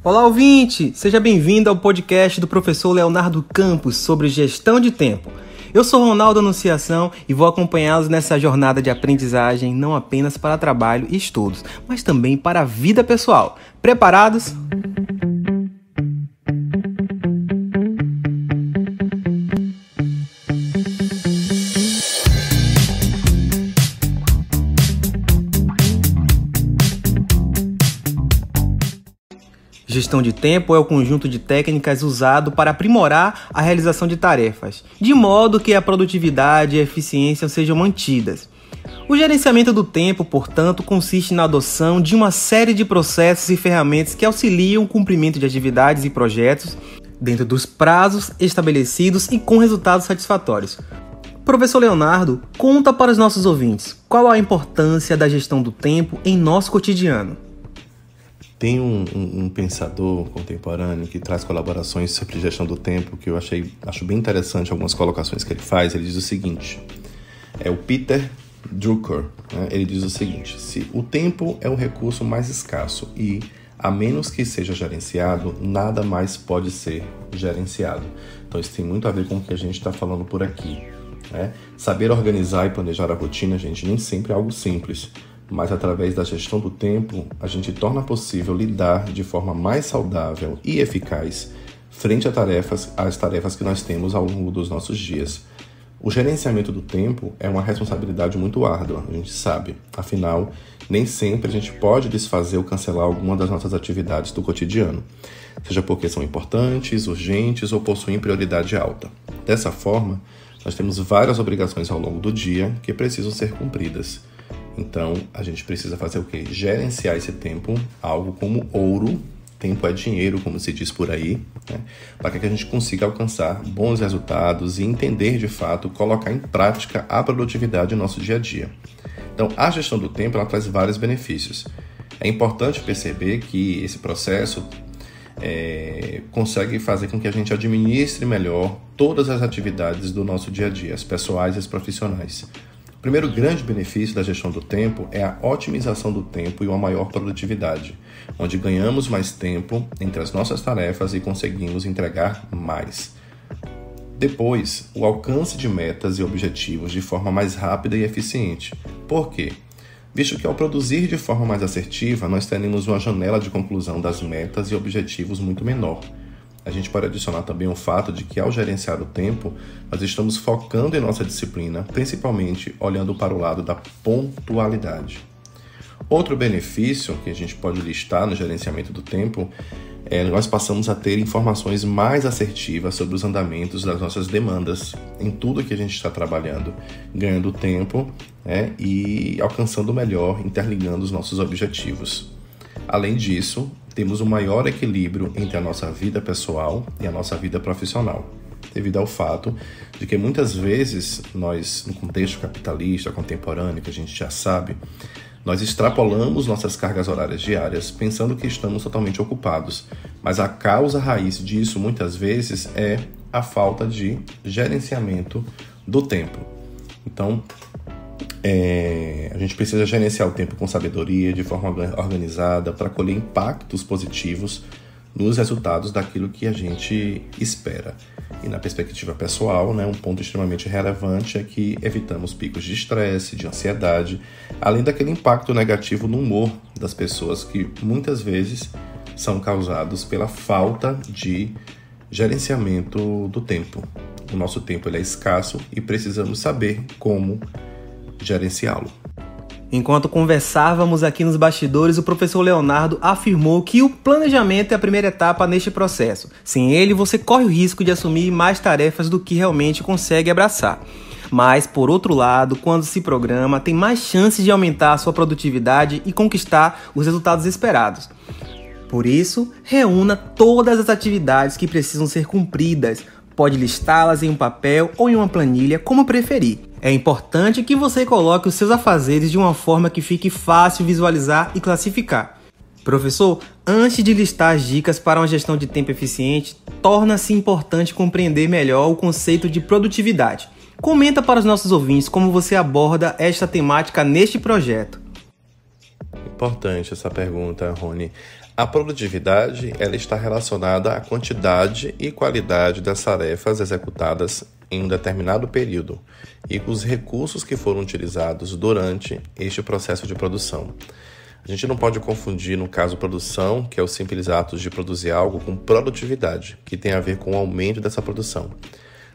Olá, ouvinte! Seja bem-vindo ao podcast do professor Leonardo Campos sobre gestão de tempo. Eu sou Ronaldo Anunciação e vou acompanhá-los nessa jornada de aprendizagem não apenas para trabalho e estudos, mas também para a vida pessoal. Preparados? Gestão de tempo é o conjunto de técnicas usado para aprimorar a realização de tarefas, de modo que a produtividade e a eficiência sejam mantidas. O gerenciamento do tempo, portanto, consiste na adoção de uma série de processos e ferramentas que auxiliam o cumprimento de atividades e projetos dentro dos prazos estabelecidos e com resultados satisfatórios. Professor Leonardo, conta para os nossos ouvintes qual a importância da gestão do tempo em nosso cotidiano. Tem um pensador contemporâneo que traz colaborações sobre gestão do tempo que eu acho bem interessante algumas colocações que ele faz. Ele diz o seguinte, é o Peter Drucker, né? Ele diz o seguinte: se o tempo é o recurso mais escasso e, a menos que seja gerenciado, nada mais pode ser gerenciado. Então isso tem muito a ver com o que a gente está falando por aqui, né? Saber organizar e planejar a rotina, gente, nem sempre é algo simples. Mas através da gestão do tempo, a gente torna possível lidar de forma mais saudável e eficaz frente às tarefas que nós temos ao longo dos nossos dias. O gerenciamento do tempo é uma responsabilidade muito árdua, a gente sabe. Afinal, nem sempre a gente pode desfazer ou cancelar alguma das nossas atividades do cotidiano, seja porque são importantes, urgentes ou possuem prioridade alta. Dessa forma, nós temos várias obrigações ao longo do dia que precisam ser cumpridas. Então, a gente precisa fazer o quê? Gerenciar esse tempo, algo como ouro. Tempo é dinheiro, como se diz por aí, né? Para que a gente consiga alcançar bons resultados e entender, de fato, colocar em prática a produtividade no nosso dia a dia. Então, a gestão do tempo, ela traz vários benefícios. É importante perceber que esse processo consegue fazer com que a gente administre melhor todas as atividades do nosso dia a dia, as pessoais e as profissionais. O primeiro grande benefício da gestão do tempo é a otimização do tempo e uma maior produtividade, onde ganhamos mais tempo entre as nossas tarefas e conseguimos entregar mais. Depois, o alcance de metas e objetivos de forma mais rápida e eficiente. Por quê? Visto que ao produzir de forma mais assertiva, nós teremos uma janela de conclusão das metas e objetivos muito menor. A gente pode adicionar também o fato de que, ao gerenciar o tempo, nós estamos focando em nossa disciplina, principalmente olhando para o lado da pontualidade. Outro benefício que a gente pode listar no gerenciamento do tempo é que nós passamos a ter informações mais assertivas sobre os andamentos das nossas demandas em tudo que a gente está trabalhando, ganhando tempo, e alcançando melhor, interligando os nossos objetivos. Além disso, temos um maior equilíbrio entre a nossa vida pessoal e a nossa vida profissional, devido ao fato de que muitas vezes nós, no contexto capitalista contemporâneo, que a gente já sabe, nós extrapolamos nossas cargas horárias diárias pensando que estamos totalmente ocupados, mas a causa raiz disso muitas vezes é a falta de gerenciamento do tempo. Então, a gente precisa gerenciar o tempo com sabedoria, de forma organizada, para colher impactos positivos nos resultados daquilo que a gente espera. E na perspectiva pessoal, um ponto extremamente relevante é que evitamos picos de estresse, de ansiedade, além daquele impacto negativo no humor das pessoas que muitas vezes são causados pela falta de gerenciamento do tempo. O nosso tempo ele é escasso e precisamos saber como gerenciá-lo. Enquanto conversávamos aqui nos bastidores, o professor Leonardo afirmou que o planejamento é a primeira etapa neste processo. Sem ele, você corre o risco de assumir mais tarefas do que realmente consegue abraçar. Mas, por outro lado, quando se programa, tem mais chances de aumentar a sua produtividade e conquistar os resultados esperados. Por isso, reúna todas as atividades que precisam ser cumpridas. Pode listá-las em um papel ou em uma planilha, como preferir. É importante que você coloque os seus afazeres de uma forma que fique fácil visualizar e classificar. Professor, antes de listar as dicas para uma gestão de tempo eficiente, torna-se importante compreender melhor o conceito de produtividade. Comenta para os nossos ouvintes como você aborda esta temática neste projeto. Importante essa pergunta, Rony. A produtividade ela está relacionada à quantidade e qualidade das tarefas executadas em um determinado período e com os recursos que foram utilizados durante este processo de produção. A gente não pode confundir, no caso, produção, que é o simples ato de produzir algo, com produtividade, que tem a ver com o aumento dessa produção.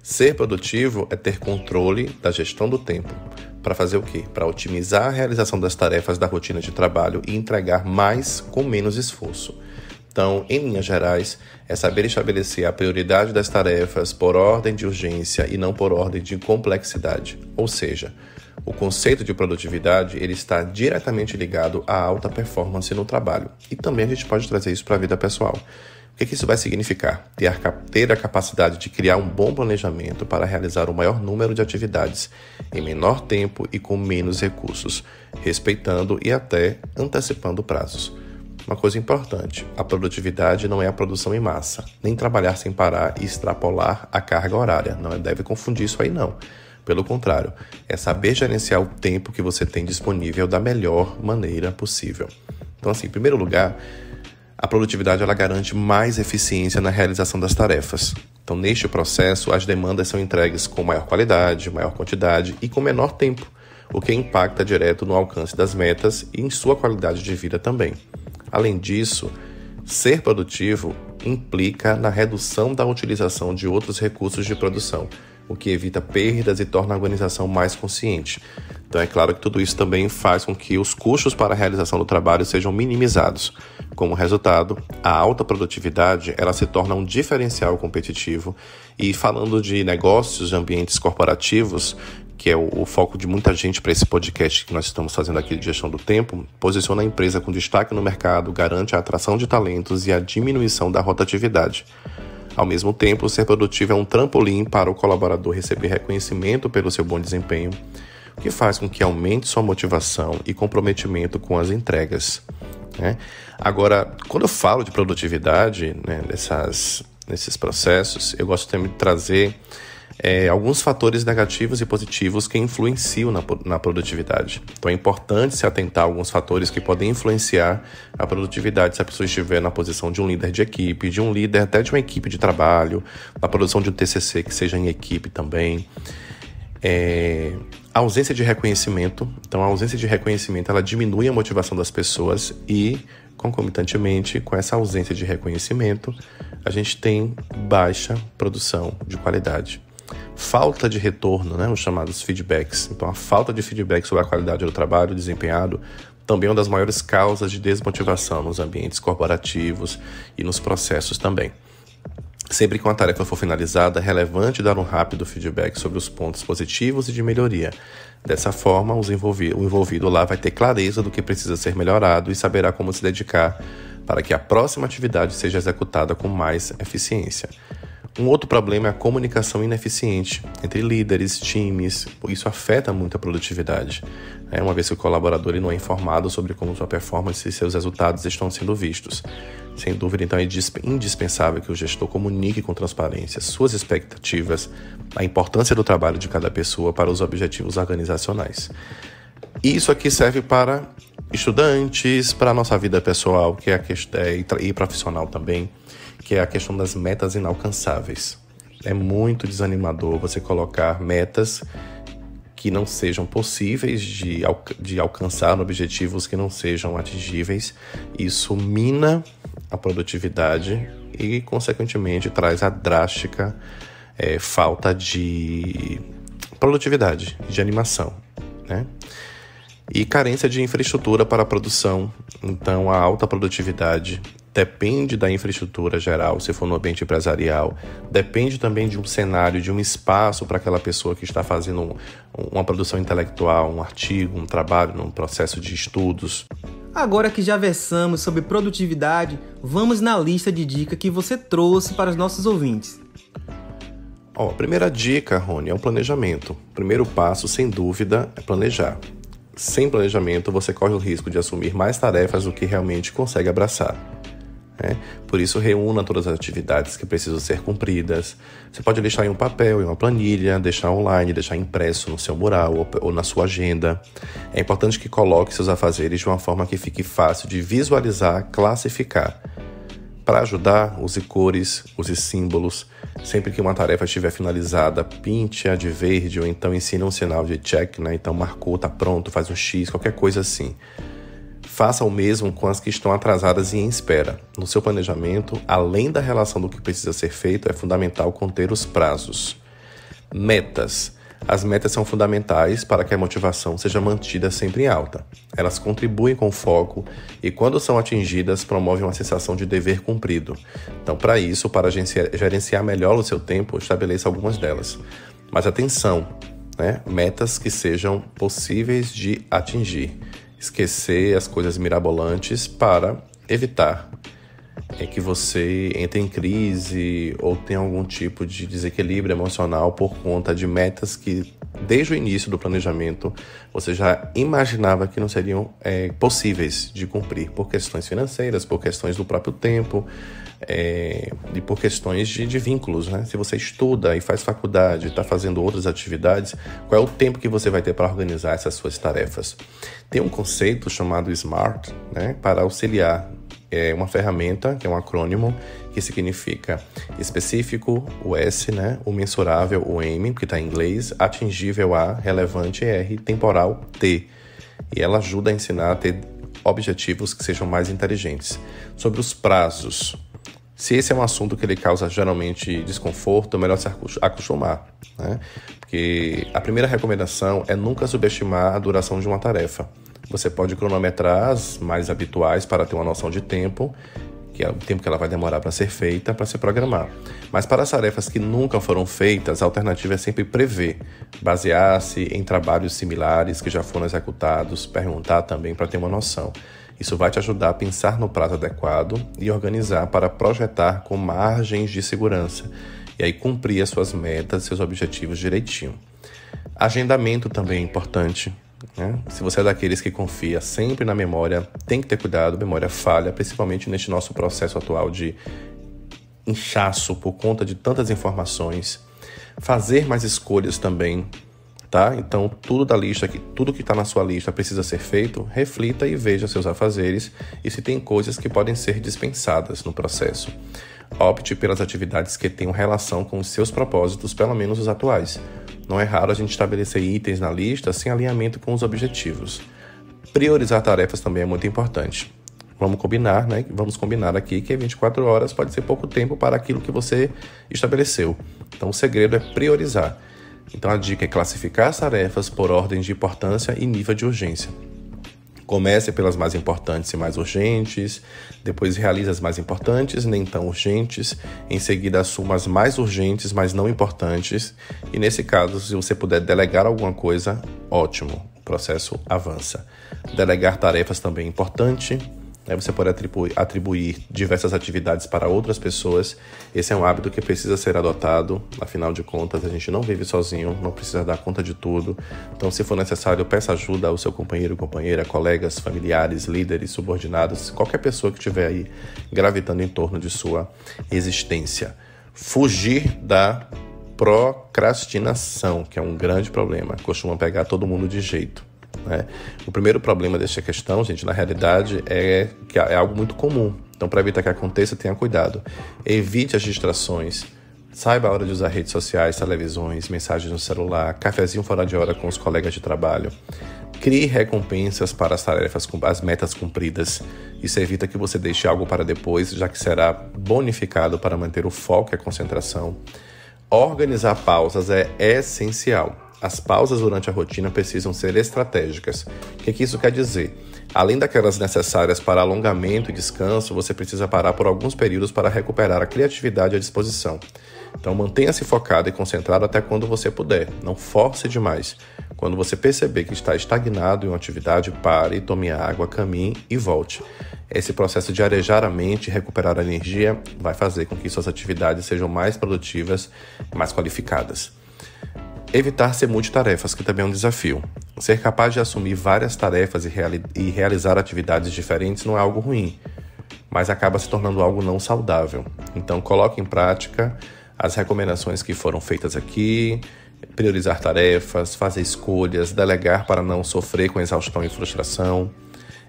Ser produtivo é ter controle da gestão do tempo. Para fazer o quê? Para otimizar a realização das tarefas da rotina de trabalho e entregar mais com menos esforço. Então, em linhas gerais, é saber estabelecer a prioridade das tarefas por ordem de urgência e não por ordem de complexidade. Ou seja, o conceito de produtividade ele está diretamente ligado à alta performance no trabalho. E também a gente pode trazer isso para a vida pessoal. O que isso vai significar? Ter a capacidade de criar um bom planejamento para realizar o maior número de atividades em menor tempo e com menos recursos, respeitando e até antecipando prazos. Uma coisa importante, a produtividade não é a produção em massa, nem trabalhar sem parar e extrapolar a carga horária. Não deve confundir isso aí não. Pelo contrário, é saber gerenciar o tempo que você tem disponível da melhor maneira possível. Então, assim, em primeiro lugar, a produtividade ela garante mais eficiência na realização das tarefas. Então, neste processo, as demandas são entregues com maior qualidade, maior quantidade e com menor tempo, o que impacta direto no alcance das metas e em sua qualidade de vida também. Além disso, ser produtivo implica na redução da utilização de outros recursos de produção, o que evita perdas e torna a organização mais consciente. Então é claro que tudo isso também faz com que os custos para a realização do trabalho sejam minimizados. Como resultado, a alta produtividade ela se torna um diferencial competitivo e falando de negócios, de ambientes corporativos, que é o foco de muita gente para esse podcast que nós estamos fazendo aqui de gestão do tempo, posiciona a empresa com destaque no mercado, garante a atração de talentos e a diminuição da rotatividade. Ao mesmo tempo, ser produtivo é um trampolim para o colaborador receber reconhecimento pelo seu bom desempenho, o que faz com que aumente sua motivação e comprometimento com as entregas. Agora, quando eu falo de produtividade, nesses processos, eu gosto também de trazer alguns fatores negativos e positivos que influenciam na produtividade. Então é importante se atentar a alguns fatores que podem influenciar a produtividade se a pessoa estiver na posição de um líder de equipe, de um líder até de uma equipe de trabalho, na produção de um TCC que seja em equipe também. A ausência de reconhecimento. Então a ausência de reconhecimento ela diminui a motivação das pessoas e, concomitantemente com essa ausência de reconhecimento, a gente tem baixa produção de qualidade. Falta de retorno, os chamados feedbacks. Então, a falta de feedback sobre a qualidade do trabalho desempenhado também é uma das maiores causas de desmotivação nos ambientes corporativos e nos processos também. Sempre que uma tarefa for finalizada, é relevante dar um rápido feedback sobre os pontos positivos e de melhoria. Dessa forma, o envolvido lá vai ter clareza do que precisa ser melhorado e saberá como se dedicar para que a próxima atividade seja executada com mais eficiência. Um outro problema é a comunicação ineficiente entre líderes, times. Isso afeta muito a produtividade. Uma vez que o colaborador ele não é informado sobre como sua performance e seus resultados estão sendo vistos. Sem dúvida, então, é indispensável que o gestor comunique com transparência suas expectativas, a importância do trabalho de cada pessoa para os objetivos organizacionais. Isso aqui serve para estudantes, para a nossa vida pessoal e profissional também, que é a questão das metas inalcançáveis. É muito desanimador você colocar metas que não sejam possíveis de alcançar, objetivos que não sejam atingíveis. Isso mina a produtividade e, consequentemente, traz a drástica falta de produtividade, de animação, E carência de infraestrutura para a produção. Então, a alta produtividade depende da infraestrutura geral, se for no ambiente empresarial. Depende também de um cenário, de um espaço para aquela pessoa que está fazendo uma produção intelectual, um artigo, um trabalho, num processo de estudos. Agora que já versamos sobre produtividade, vamos na lista de dicas que você trouxe para os nossos ouvintes. A primeira dica, Rony, é o planejamento. O primeiro passo, sem dúvida, é planejar. Sem planejamento, você corre o risco de assumir mais tarefas do que realmente consegue abraçar. né? Por isso, reúna todas as atividades que precisam ser cumpridas. Você pode deixar em um papel, em uma planilha, deixar online, deixar impresso no seu mural ou na sua agenda. É importante que coloque seus afazeres de uma forma que fique fácil de visualizar, classificar. Para ajudar, use cores, use símbolos. Sempre que uma tarefa estiver finalizada, pinte-a de verde ou então ensine um sinal de check, né? Então marcou, está pronto, faz um X, qualquer coisa assim. Faça o mesmo com as que estão atrasadas e em espera. No seu planejamento, além da relação do que precisa ser feito, é fundamental conter os prazos. Metas. As metas são fundamentais para que a motivação seja mantida sempre em alta. Elas contribuem com o foco e, quando são atingidas, promovem uma sensação de dever cumprido. Então, para isso, para gerenciar melhor o seu tempo, estabeleça algumas delas. Mas atenção, né? Metas que sejam possíveis de atingir. Esquecer as coisas mirabolantes para evitar que você entre em crise ou tenha algum tipo de desequilíbrio emocional por conta de metas que, desde o início do planejamento, você já imaginava que não seriam possíveis de cumprir por questões financeiras, por questões do próprio tempo e por questões de vínculos, né? Se você estuda e faz faculdade, está fazendo outras atividades, qual é o tempo que você vai ter para organizar essas suas tarefas? Tem um conceito chamado SMART, né, para auxiliar. É uma ferramenta, que é um acrônimo, que significa específico, o S, né? O mensurável, o M, que está em inglês, atingível, A, relevante, R, temporal, T. E ela ajuda a ensinar a ter objetivos que sejam mais inteligentes. Sobre os prazos, se esse é um assunto que ele causa geralmente desconforto, é melhor se acostumar, né? Porque a primeira recomendação é nunca subestimar a duração de uma tarefa. Você pode cronometrar as mais habituais para ter uma noção de tempo, que é o tempo que ela vai demorar para ser feita, para se programar. Mas para as tarefas que nunca foram feitas, a alternativa é sempre prever, basear-se em trabalhos similares que já foram executados, perguntar também para ter uma noção. Isso vai te ajudar a pensar no prazo adequado e organizar para projetar com margens de segurança e aí cumprir as suas metas, seus objetivos direitinho. Agendamento também é importante, né? Se você é daqueles que confia sempre na memória, tem que ter cuidado, memória falha, principalmente neste nosso processo atual de inchaço por conta de tantas informações. Fazer mais escolhas também, tá? Então, tudo da lista, tudo que está na sua lista precisa ser feito, reflita e veja seus afazeres e se tem coisas que podem ser dispensadas no processo. Opte pelas atividades que tenham relação com os seus propósitos, pelo menos os atuais. Não é raro a gente estabelecer itens na lista sem alinhamento com os objetivos. Priorizar tarefas também é muito importante. Vamos combinar, né? Vamos combinar aqui que 24 horas pode ser pouco tempo para aquilo que você estabeleceu. Então, o segredo é priorizar. Então, a dica é classificar as tarefas por ordem de importância e nível de urgência. Comece pelas mais importantes e mais urgentes, depois realize as mais importantes, nem tão urgentes, em seguida assuma as mais urgentes, mas não importantes, e nesse caso, se você puder delegar alguma coisa, ótimo, o processo avança. Delegar tarefas também é importante. Você pode atribuir diversas atividades para outras pessoas. Esse é um hábito que precisa ser adotado. Afinal de contas, a gente não vive sozinho, não precisa dar conta de tudo. Então, se for necessário, peça ajuda ao seu companheiro, companheira, colegas, familiares, líderes, subordinados, qualquer pessoa que estiver aí gravitando em torno de sua existência. Fugir da procrastinação, que é um grande problema. Costuma pegar todo mundo de jeito. O primeiro problema dessa questão, gente, na realidade, é que é algo muito comum. Então, para evitar que aconteça, tenha cuidado. Evite as distrações. Saiba a hora de usar redes sociais, televisões, mensagens no celular, cafezinho fora de hora com os colegas de trabalho. Crie recompensas para as tarefas, as metas cumpridas. Isso evita que você deixe algo para depois, já que será bonificado para manter o foco e a concentração. Organizar pausas é essencial. As pausas durante a rotina precisam ser estratégicas. O que isso quer dizer? Além daquelas necessárias para alongamento e descanso, você precisa parar por alguns períodos para recuperar a criatividade e a disposição. Então, mantenha-se focado e concentrado até quando você puder. Não force demais. Quando você perceber que está estagnado em uma atividade, pare, tome água, caminhe e volte. Esse processo de arejar a mente e recuperar a energia vai fazer com que suas atividades sejam mais produtivas e mais qualificadas. Evitar ser multitarefas, que também é um desafio. Ser capaz de assumir várias tarefas e realizar atividades diferentes não é algo ruim. mas acaba se tornando algo não saudável. Então, coloque em prática as recomendações que foram feitas aqui, priorizar tarefas, fazer escolhas, delegar para não sofrer com exaustão e frustração,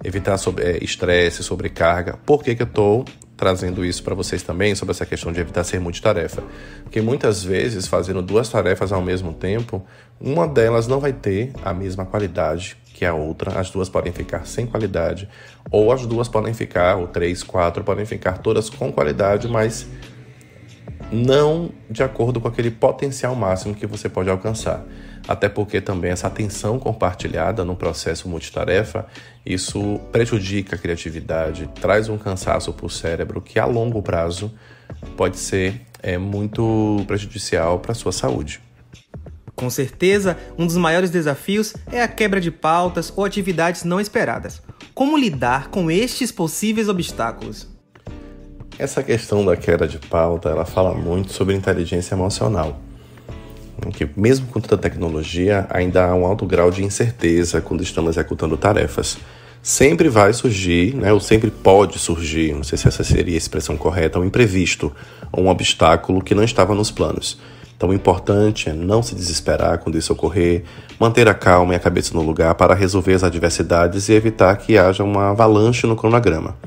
evitar estresse, sobrecarga. Por que eu estou trazendo isso para vocês também, sobre essa questão de evitar ser multitarefa? Porque muitas vezes, fazendo 2 tarefas ao mesmo tempo, uma delas não vai ter a mesma qualidade que a outra, as 2 podem ficar sem qualidade, ou as 2 podem ficar, ou 3, 4, podem ficar todas com qualidade, mas não de acordo com aquele potencial máximo que você pode alcançar. Até porque também essa atenção compartilhada no processo multitarefa, isso prejudica a criatividade, traz um cansaço para o cérebro que a longo prazo pode ser muito prejudicial para a sua saúde. Com certeza, um dos maiores desafios é a quebra de pautas ou atividades não esperadas. Como lidar com estes possíveis obstáculos? Essa questão da quebra de pauta, ela fala muito sobre inteligência emocional. Que mesmo com toda a tecnologia, ainda há um alto grau de incerteza quando estamos executando tarefas. Sempre vai surgir, ou sempre pode surgir, não sei se essa seria a expressão correta, um imprevisto ou um obstáculo que não estava nos planos. Então o importante é não se desesperar quando isso ocorrer, manter a calma e a cabeça no lugar para resolver as adversidades e evitar que haja uma avalanche no cronograma.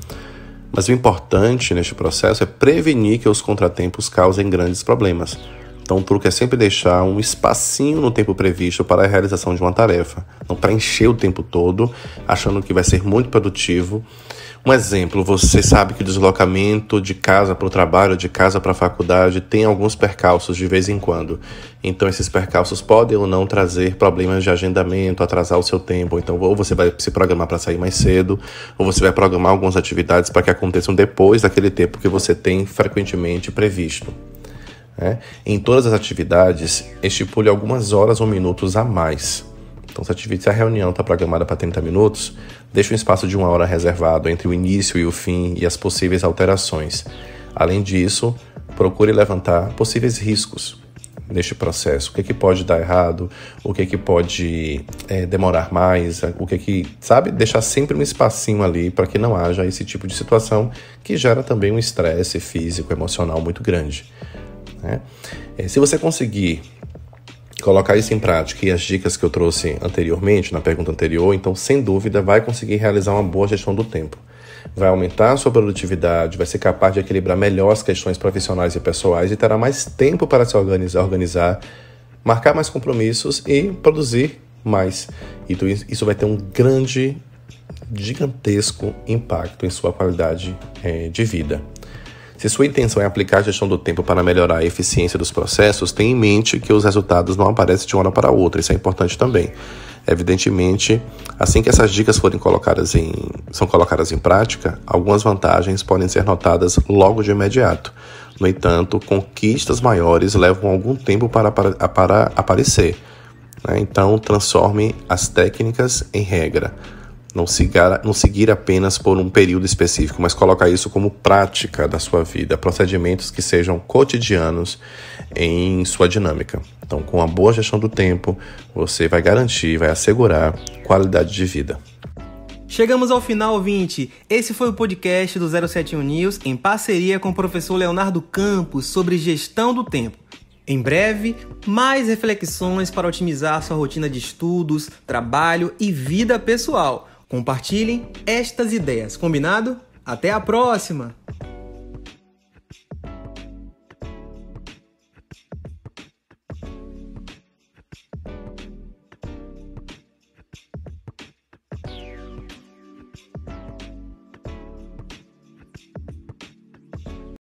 Mas o importante neste processo é prevenir que os contratempos causem grandes problemas. Então o truque é sempre deixar um espacinho no tempo previsto para a realização de uma tarefa, não para encher o tempo todo, achando que vai ser muito produtivo. Um exemplo, você sabe que o deslocamento de casa para o trabalho, de casa para a faculdade, tem alguns percalços de vez em quando. Então esses percalços podem ou não trazer problemas de agendamento, atrasar o seu tempo. Então ou você vai se programar para sair mais cedo, ou você vai programar algumas atividades para que aconteçam depois daquele tempo que você tem frequentemente previsto. Em todas as atividades, estipule algumas horas ou minutos a mais. Então, se a reunião está programada para 30 minutos, deixe um espaço de 1 hora reservado entre o início e o fim e as possíveis alterações. Além disso, procure levantar possíveis riscos neste processo. O que pode dar errado, o que pode demorar mais, deixar sempre um espacinho ali para que não haja esse tipo de situação que gera também um estresse físico, emocional muito grande. Se você conseguir colocar isso em prática e as dicas que eu trouxe anteriormente, na pergunta anterior, então sem dúvida vai conseguir realizar uma boa gestão do tempo. Vai aumentar a sua produtividade, vai ser capaz de equilibrar melhor as questões profissionais e pessoais e terá mais tempo para se organizar, marcar mais compromissos e produzir mais. E isso vai ter um gigantesco impacto em sua qualidade de vida. Se sua intenção é aplicar a gestão do tempo para melhorar a eficiência dos processos, tenha em mente que os resultados não aparecem de uma hora para outra. Isso é importante também. Evidentemente, assim que essas dicas são colocadas em prática, algumas vantagens podem ser notadas logo de imediato. No entanto, conquistas maiores levam algum tempo para aparecer. Então, transforme as técnicas em regra. Não seguir apenas por um período específico, mas colocar isso como prática da sua vida, procedimentos que sejam cotidianos em sua dinâmica. Então, com a boa gestão do tempo, você vai garantir, vai assegurar qualidade de vida. Chegamos ao final, ouvinte. Esse foi o podcast do 071 News, em parceria com o professor Leonardo Campos, sobre gestão do tempo. Em breve, mais reflexões para otimizar sua rotina de estudos, trabalho e vida pessoal. Compartilhem estas ideias, combinado? Até a próxima!